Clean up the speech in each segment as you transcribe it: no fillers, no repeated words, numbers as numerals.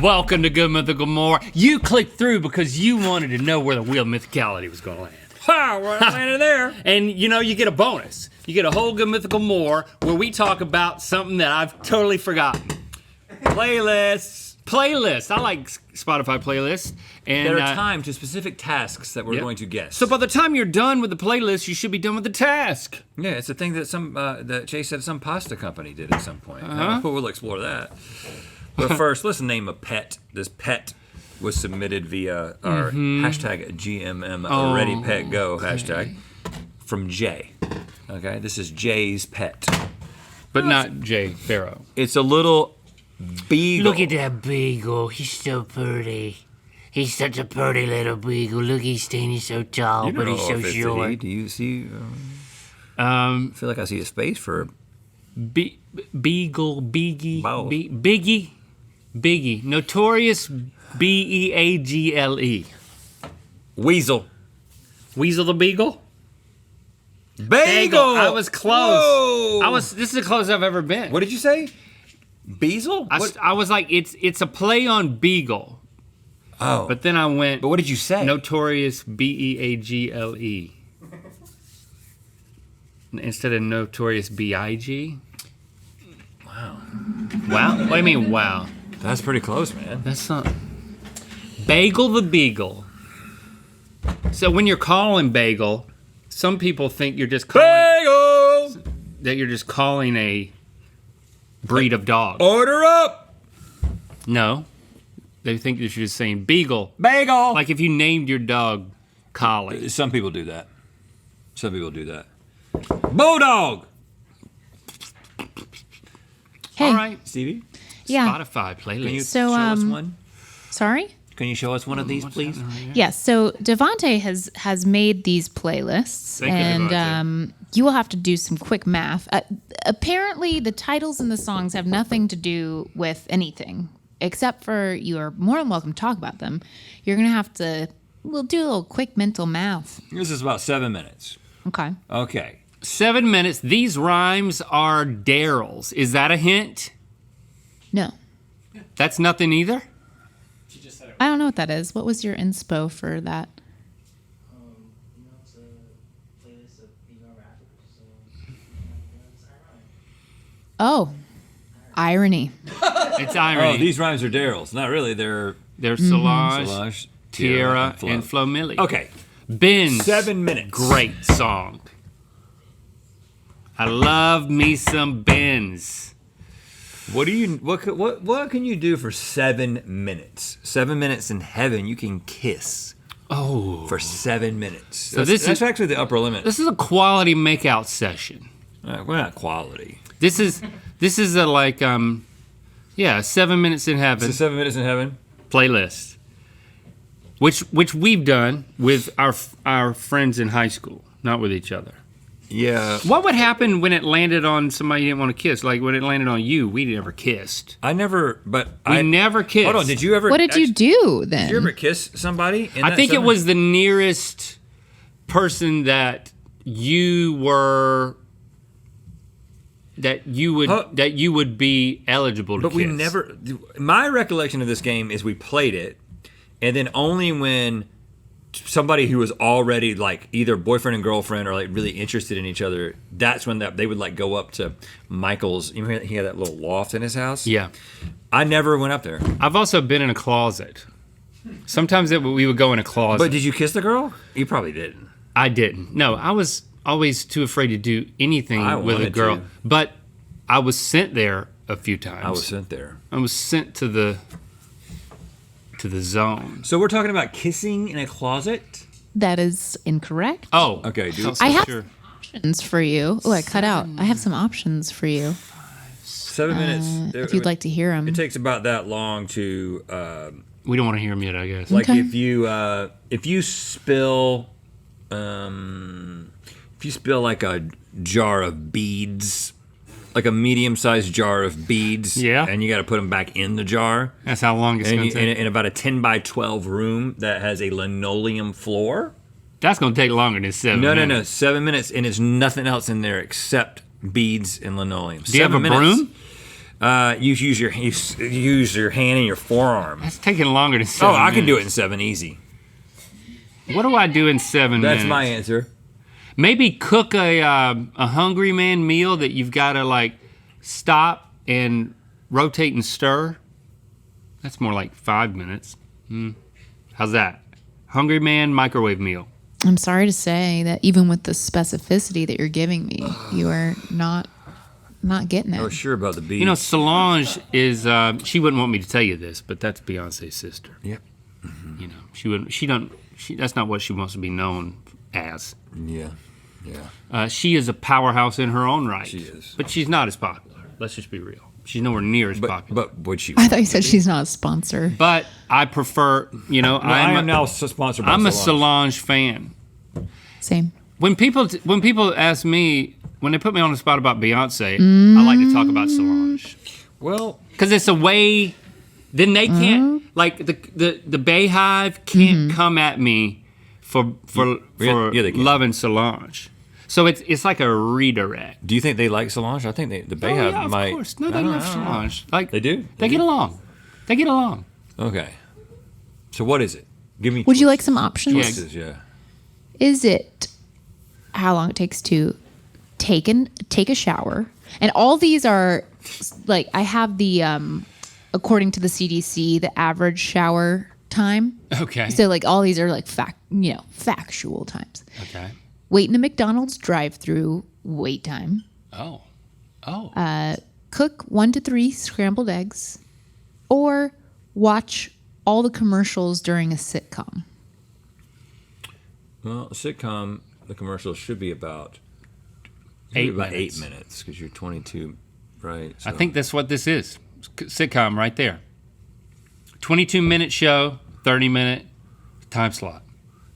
Welcome to Good Mythical More. You clicked through because you wanted to know where the wheel of mythicality was going to land. Ha! Well, I landed there. And you know, you get a bonus. You get a whole Good Mythical More where we talk about something that I've totally forgotten. Playlists. I like Spotify playlists. And There are timed to specific tasks that we're going to guess. So by the time you're done with the playlist, you should be done with the task. Yeah, it's a thing that that Chase said some pasta company did at some point. We'll explore that. But first, let's name a pet. This pet was submitted via our hashtag GMM Ready Pet Go hashtag from Jay. Okay, this is Jay's pet. But not Jay Farrow. It's a little beagle. Look at that beagle. He's so pretty. He's such a pretty little beagle. Look, he's standing so tall, but he's so short. Do you see? I feel like I see a space for Beagle, Bow. Biggie. Notorious Beagle. Weasel. Weasel the Beagle? Bagel. I was close. Whoa. This is the closest I've ever been. What did you say? Beazle? I was like, it's a play on Beagle. Oh. But then I went. But what did you say? Notorious Beagle. Instead of Notorious B.I.G. Wow. Wow? What do you mean, wow? That's pretty close, man. That's not. Bagel the Beagle. So when you're calling Bagel, some people think you're just calling. Bagel! That you're just calling a breed of dog. Order up! No. They think that you're just saying Beagle. Bagel! Like if you named your dog Collie. Some people do that. Bulldog! Hey. All right. Stevie? Yeah. Spotify playlist. Can you So, show us one? Sorry? Can you show us one of these, please? Yes. So Devonte has made these playlists, Thank you, and Devonte. You will have to do some quick math. Apparently, the titles and the songs have nothing to do with anything, except for you are more than welcome to talk about them. You're gonna have to. We'll do a little quick mental math. This is about 7 minutes. Okay. Okay. 7 minutes. These rhymes are Daryl's. Is that a hint? No, That's nothing either? I don't know what that is. What was your inspo for that? It's a playlist of female rappers, so it's ironic. Oh, irony. It's irony. Oh, these rhymes are Daryl's. Not really. They're There's Solange, Solange, Tierra, and Flo Milli. Okay. Ben's 7 minutes. great song. I love me some Benz. What can you do for 7 minutes? 7 minutes in heaven, you can kiss. Oh. For 7 minutes. So That's actually the upper limit. This is a quality makeout session. We're not quality. This is a 7 minutes in heaven It's 7 minutes in heaven. playlist, which we've done with our friends in high school, not with each other. Yeah. What would happen when it landed on somebody you didn't want to kiss? Like when it landed on you, we never kissed. I never Kissed. Hold on, did you ever? What did you do then? Did you ever kiss somebody? I think it was the nearest person that you were. That you would be eligible to But kiss. we never. My recollection of this game is we played it, and then only when somebody who was already like either boyfriend and girlfriend or like really interested in each other, that's when they would like go up to Michael's. You know, he had that little loft in his house. Yeah. I never went up there. I've also been in a closet. Sometimes we would go in a closet. But did you kiss the girl? You probably didn't. I didn't. No, I was always too afraid to do anything I with a wanted girl. to. But I was sent there a few times. I was sent there. I was sent to the zone. So we're talking about kissing in a closet? That is incorrect. Oh, Okay, dude. I have sure. options for you. Oh, I cut out. I have some options for you 7 minutes. if you'd like to hear them. It takes about that long to We don't want to hear him yet, I guess. like Okay. if you spill like a jar of beads, like a medium-sized jar of beads, Yeah. and you got to put them back in the jar, That's how long it's and going to take. in about a 10 by 12 room that has a linoleum floor. That's going to take longer than 7 No, minutes. 7 minutes, and there's nothing else in there except beads and linoleum. Do you have a broom? You use your hand and your forearm. That's taking longer than Oh, 7 I can do it in minutes. 7 easy. What do I do in 7 minutes? That's my answer. Maybe cook a hungry man meal that you've got to like stop and rotate and stir. That's more like 5 minutes. How's that? Hungry man microwave meal. I'm sorry to say that even with the specificity that you're giving me, you are not getting I was it. sure about the beef. You know, Solange is. She wouldn't want me to tell you this, but that's Beyonce's sister. Yep. You know, she wouldn't. She don't. She. That's not what she wants to be known as. Yeah. She is a powerhouse in her own right. She is. But she's not as popular. Let's just be real. She's nowhere near as popular. But would she? I thought you said she's not a sponsor. But I prefer. You know, I am now sponsored by I'm a Solange. Solange fan. Same. When people ask me, when they put me on the spot about Beyonce, I like to talk about Solange Well, because it's a way. Then they can't like the Bayhive can't come at me for Yeah, they can. loving Solange. So it's like a redirect. do you think they like Solange? I think the Oh, Bayhive yeah, might. of course. No, I they don't- love I don't know. Solange. Like They do? They get along. They get along. Okay. So what is it? Give me. Would you like some options? Yeah. choices? Yeah. Is it how long it takes to take a shower? And all these are like I have the according to the CDC the average shower time. Okay. So like all these are like factual times. Okay. Wait in a McDonald's drive-through wait time. Oh. Cook 1 to 3 scrambled eggs, or watch all the commercials during a sitcom. Well, a sitcom, the commercials should be about 8 8 minutes. minutes because you're 22, right? I So- think that's what this is. Sitcom right there. 22-minute show, 30-minute time slot.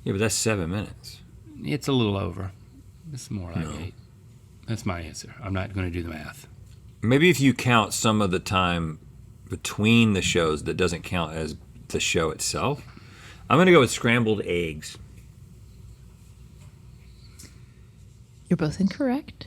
Yeah, but that's 7 minutes. It's a little over. It's more like 8. That's my answer. I'm not going to do the math. Maybe if you count some of the time between the shows that doesn't count as the show itself. I'm going to go with scrambled eggs. You're both incorrect.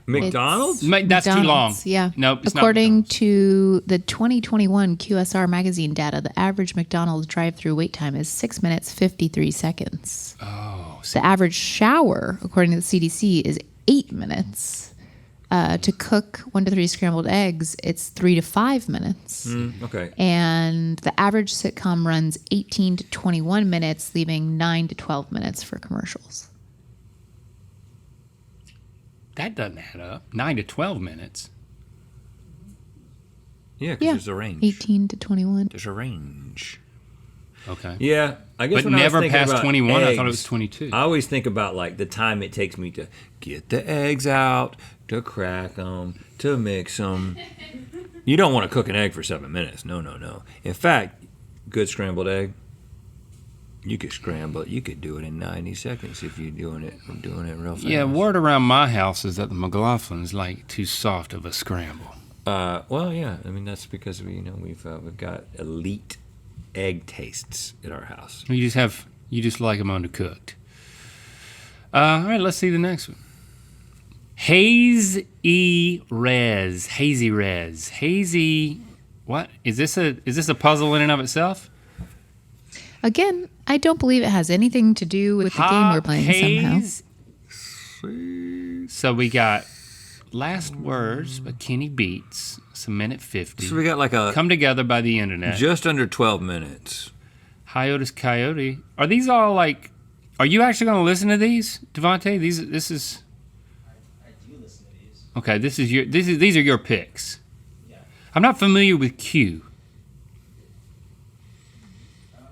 McDonald's? That's too long. McDonald's, yeah. Nope. It's According not to the 2021 QSR magazine data, the average McDonald's drive-through wait time is 6 minutes 53 seconds. Oh. The average shower, according to the CDC, is 8 minutes. To cook 1 to 3 scrambled eggs, it's 3 to 5 minutes. Okay. And the average sitcom runs 18 to 21 minutes, leaving 9 to 12 minutes for commercials. That doesn't add up. 9 to 12 minutes. Yeah, because Yeah, there's a range. 18 to 21. There's a range. Okay. Yeah, I guess But when I was never thinking past about 21. I thought it eggs, was 22. I always think about like the time it takes me to get the eggs out, to crack them, to mix them. You don't want to cook an egg for 7 minutes. No. In fact, good scrambled egg, you could scramble it. You could do it in 90 seconds if you're doing it real fast. Yeah, word around my house is that the McLaughlin's like too soft of a scramble. Well, yeah. I mean, that's because we've got elite egg tastes at our house. You just like them undercooked. All right, let's see the next one. Hazy Res. Hazy. What is this? Is this a puzzle in and of itself? Again, I don't believe it has anything to do with the game we're playing somehow. So we got Last Words by Kenny Beats. It's a minute 50. So we got like a Come Together by the Internet. just under 12 minutes. Hiatus Coyote. Are these all like? Are you actually going to listen to these, Devontae? This is I do listen to these. okay. These are your picks. Yeah. I'm not familiar with Q.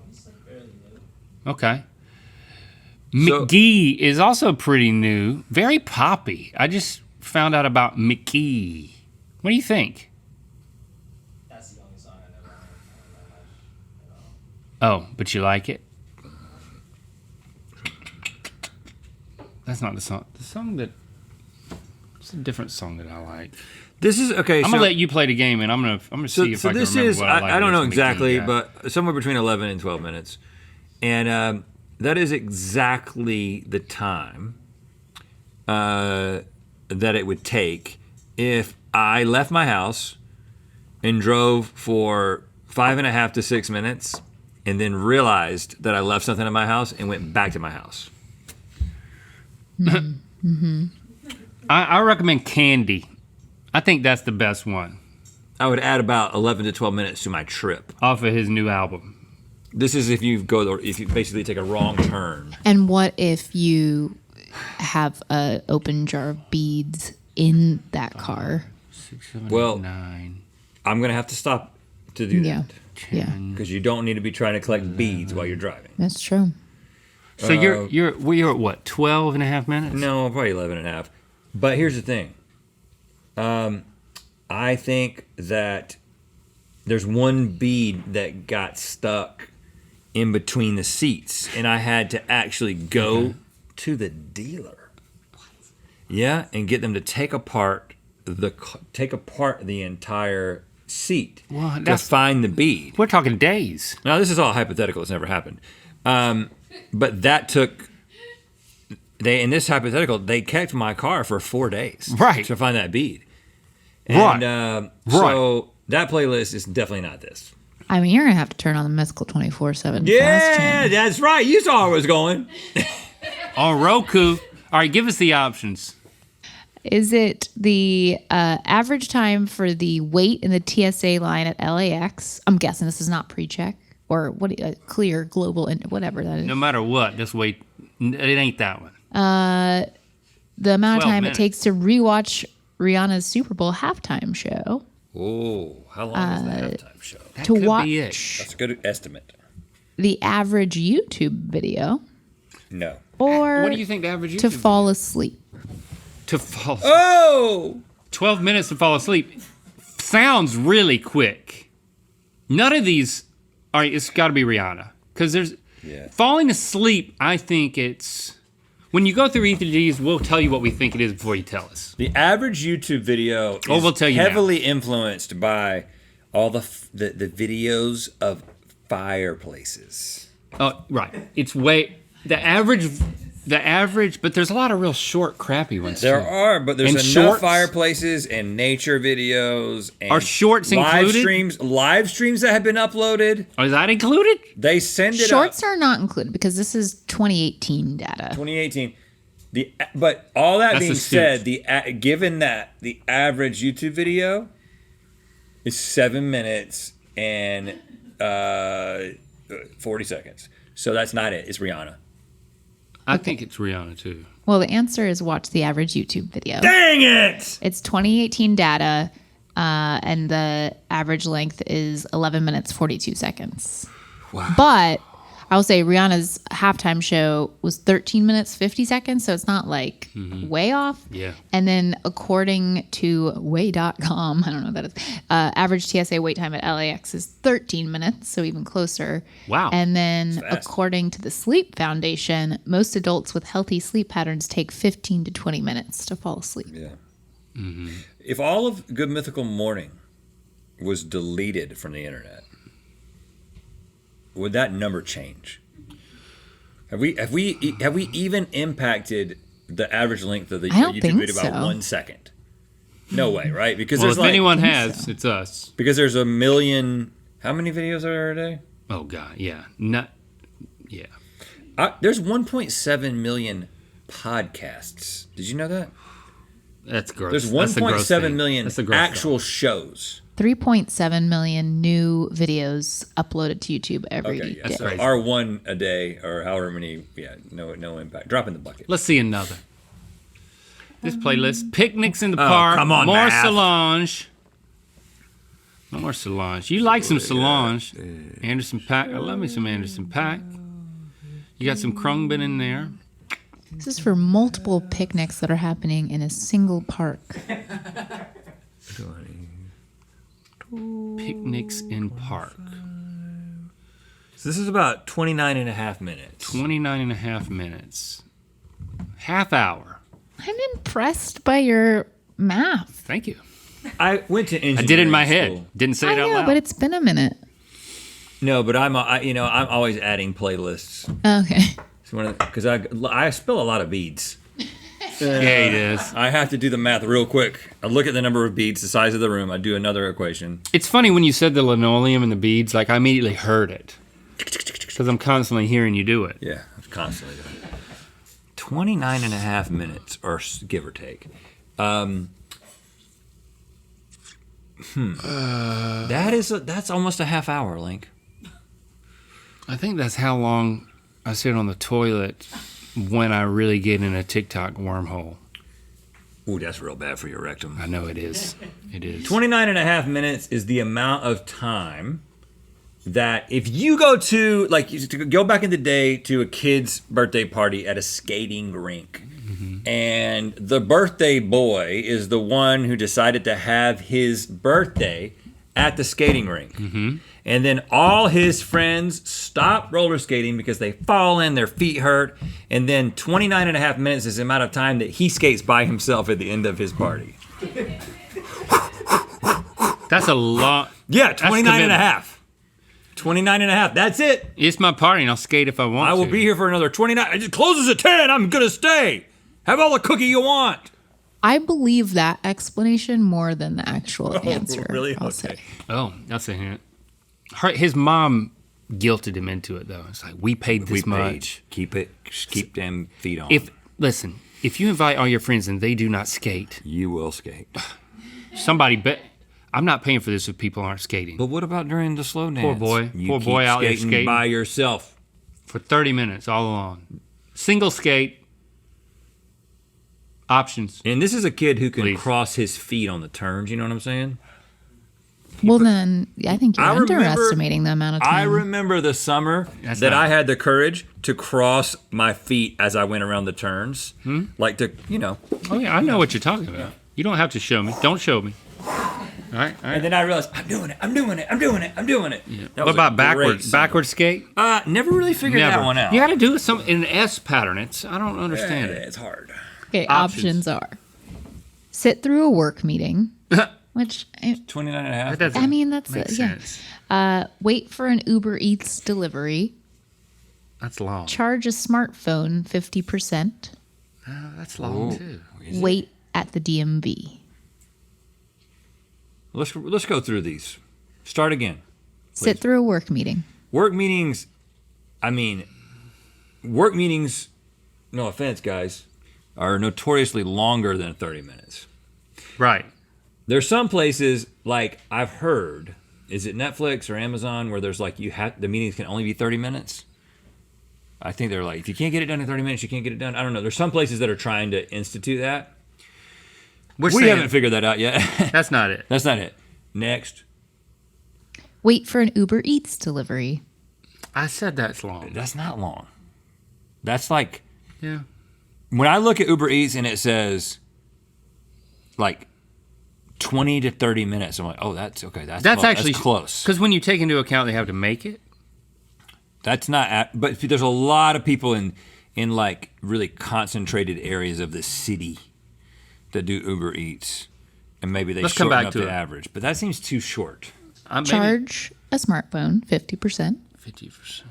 It's like fairly new. Okay. So- McGee is also pretty new. Very poppy. I just found out about McGee. What do you think? That's the only song I never heard. I don't know much at all. Oh, but you like it? That's not the song. The song that. It's a different song that I like. This is okay. I'm gonna let you play the game, and I'm gonna see if I can this remember is what I like. I don't with know McGee, exactly, yeah. but somewhere between 11 and 12 minutes, and that is exactly the time that it would take if I left my house and drove for 5.5 to 6 minutes, and then realized that I left something at my house and went back to my house. I recommend Candy. I think that's the best one I would add about 11 to 12 minutes to my trip. off of his new album. This is if you basically take a wrong turn. And what if you have a open jar of beads in that car? 6, 7, Well, 8, 9, I'm going to have to stop to do Yeah. that. Yeah. Because you don't need to be trying to collect beads while you're driving. That's true. So you're at what, 12 and a half minutes? No, probably 11 and a half. But here's the thing. I think that there's one bead that got stuck in between the seats, and I had to actually go to the dealer. Yeah, and get them to take apart the entire seat Well, to that's- find the bead. We're talking days. Now, this is all hypothetical. It's never happened. But that took... in this hypothetical, they kept my car for 4 days. Right. To find that bead. Right. And so that playlist is definitely not this. I mean, you're going to have to turn on the Mythical 24/7 fast Yeah, channel. that's right. You saw where I was going. On Roku. All right, give us the options. Is it the average time for the wait in the TSA line at LAX? I'm guessing this is not pre-check or clear global and whatever that is. No matter what, just wait. It ain't that one. The amount of 12 time minutes. it takes to rewatch Rihanna's Super Bowl halftime show. Oh, how long is the halftime show? That To could watch be it. That's a good estimate. the average YouTube video, No. or What do you think the average to YouTube fall asleep. to fall asleep? Oh! 12 minutes to fall asleep sounds really quick. None of these. All right, it's got to be Rihanna because there's falling asleep. I think it's when you go through each of these, we'll tell you what we think it is before you tell us. The average YouTube video is we'll tell you now. heavily influenced by all the videos of fireplaces. Oh, right. It's way the average, but there's a lot of real short, crappy ones. There too. are, but there's And enough shorts? fireplaces and nature videos and Are shorts live included? live streams that have been uploaded. Oh, is that included? They send it Shorts up. are not included because this is 2018 data. 2018. But all that That's being astute. said, given that the average YouTube video is 7 minutes and 40 seconds, so that's not it. It's Rihanna. I think it's Rihanna too. Well, the answer is watch the average YouTube video. Dang it! It's 2018 data, and the average length is 11 minutes 42 seconds. Wow. But I'll say Rihanna's halftime show was 13 minutes 50 seconds, so it's not like way off. Yeah. And then according to way.com, I don't know what that is, average TSA wait time at LAX is 13 minutes, so even closer. Wow. And then fast. according to the Sleep Foundation, most adults with healthy sleep patterns take 15 to 20 minutes to fall asleep. Yeah. If all of Good Mythical Morning was deleted from the internet, would that number change? Have we even impacted the average length of the I don't YouTube think video about so. 1 second? No way, right? Because Well, there's if anyone has, it's us. because there's a million. How many videos are there a day? Oh God, yeah, yeah. There's 1.7 million podcasts. Did you know that? That's gross. There's That's the gross 1.7 thing. million That's the gross actual shows. 3.7 million new videos uploaded to YouTube every Okay, day. yeah. So crazy. R1 a day or however many. Yeah, no impact. Drop in the bucket. Let's see another. This playlist: picnics in the park. come on, more math. Solange. More Solange. You like some Solange? Anderson .Paak. I love me some Anderson .Paak. You got some Krungbin in there. This is for multiple picnics that are happening in a single park. Picnics in park. So this is about 29 and a half minutes. 29 and a half minutes. Half hour. I'm impressed by your math. Thank you. I went to engineering I did it in my school. head. Didn't say I it out know, loud. but it's been a minute. No, but I'm always adding playlists. Okay. Because I spill a lot of beads. Yeah, he does. I have to do the math real quick. I look at the number of beads, the size of the room. I do another equation. It's funny when you said the linoleum and the beads, like I immediately heard it. Because I'm constantly hearing you do it. Yeah, I'm constantly doing it. 29 and a half minutes, or give or take. That's almost a half hour, Link. I think that's how long I sit on the toilet when I really get in a TikTok wormhole. Ooh, that's real bad for your rectum. I know it is. It is. 29 and a half minutes is the amount of time that if you go to, like, to go back in the day to a kid's birthday party at a skating rink, and the birthday boy is the one who decided to have his birthday at the skating rink. And then all his friends stop roller skating because they fall in, their feet hurt, and then 29 and a half minutes is the amount of time that he skates by himself at the end of his party. That's a lot. Yeah, 29 and a half. 29 and a half. That's it. It's my party, and I'll skate if I want to. I will be here for another 29. It closes at 10. I'm going to stay. Have all the cookie you want. I believe that explanation more than the actual answer. Really? I'll Okay. say. Oh, that's a hint. His mom guilted him into it, though. It's like, we paid this much. Keep them feet on. Listen, if you invite all your friends and they do not skate, You will skate. somebody bet. I'm not paying for this if people aren't skating. But what about during the slow dance? Poor boy. You Poor keep boy out there skating skating. by yourself. For 30 minutes all along. Single skate. Options. And this is a kid who can Please. cross his feet on the turns. You know what I'm saying? Well, then I think you're I remember- underestimating the amount of time. I remember the summer That's that not- I had the courage to cross my feet as I went around the turns. Like to, Oh, yeah, I know what you're talking about. You don't have to show me. Don't show me. All right. And then I realized, I'm doing it. Yeah. That What was a about great backwards? summer. Backward skate? Never really figured that one out. You got to do some in an S pattern. I don't understand it. It's hard. Okay, Options. options are sit through a work meeting, which 29 and a half. That doesn't I mean that's make yeah. sense. Wait for an Uber Eats delivery. That's long. Charge a smartphone 50%. That's long too. Wait at the DMV. Let's go through these. Start again. Sit through a work meeting. Work meetings, no offense, guys, are notoriously longer than 30 minutes. Right. There's some places, like I've heard, is it Netflix or Amazon, where there's like the meetings can only be 30 minutes? I think they're like, if you can't get it done in 30 minutes, you can't get it done. I don't know. There's some places that are trying to institute that. We haven't figured that out yet. That's not it. That's not it. Next. Wait for an Uber Eats delivery. I said that's long. That's not long. That's like, Yeah. when I look at Uber Eats and it says like 20 to 30 minutes, I'm like, oh, that's okay. That's close. Actually That's close. Because when you take into account they have to make it. That's not, but there's a lot of people in like really concentrated areas of the city that do Uber Eats, and maybe they Let's come shorten back up to the it. average. But that seems too short. Maybe Charge a smartphone 50%. 50%.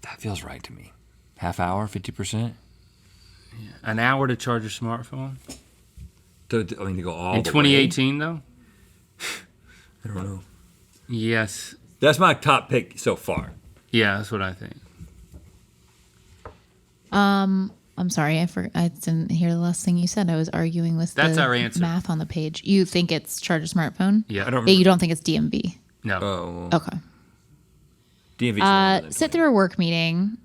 That feels right to me. Half hour, 50%. An hour to charge your smartphone? To go all In the 2018, though? way? I don't know. Yes. That's my top pick so far. Yeah, that's what I think. I'm sorry, I didn't hear the last thing you said. I was arguing with That's the our answer. math on the page. You think it's charge a smartphone? Yeah. I don't Yeah, you don't think it's DMV? No. Oh, Okay. DMV. Sit through a work meeting.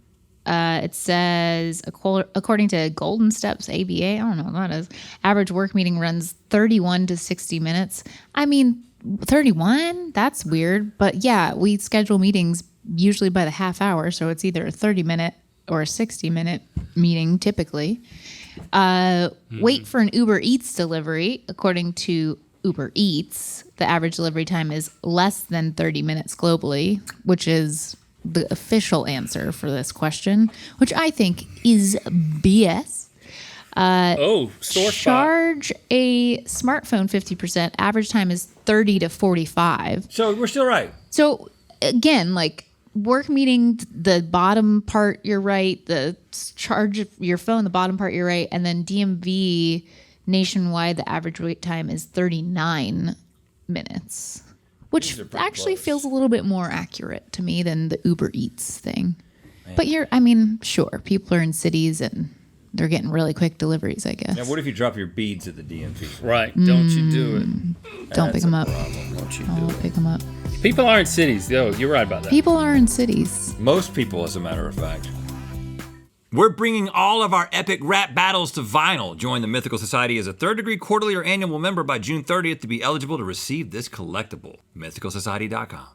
It says, according to Golden Steps ABA, I don't know what that is, average work meeting runs 31 to 60 minutes. I mean, 31? That's weird. But yeah, we schedule meetings usually by the half hour, so it's either a 30-minute or a 60-minute meeting typically. Wait for an Uber Eats delivery. According to Uber Eats, the average delivery time is less than 30 minutes globally, which is the official answer for this question, which I think is BS. Charge a smartphone 50%. Average time is 30 to 45. So we're still right. So again, like work meeting, the bottom part you're right. The charge of your phone, the bottom part you're right. And then DMV nationwide, the average wait time is 39 minutes, which actually feels a little bit more accurate to me than the Uber Eats thing. Man. But sure, people are in cities and they're getting really quick deliveries, I guess. Now, what if you drop your beads at the DMV? Right. Don't you do it. Don't pick them up. Don't you do Don't pick them up. People are in cities, though. You're right about that. People are in cities. Most people, as a matter of fact. We're bringing all of our epic rap battles to vinyl. Join the Mythical Society as a third-degree quarterly or annual member by June 30th to be eligible to receive this collectible. MythicalSociety.com.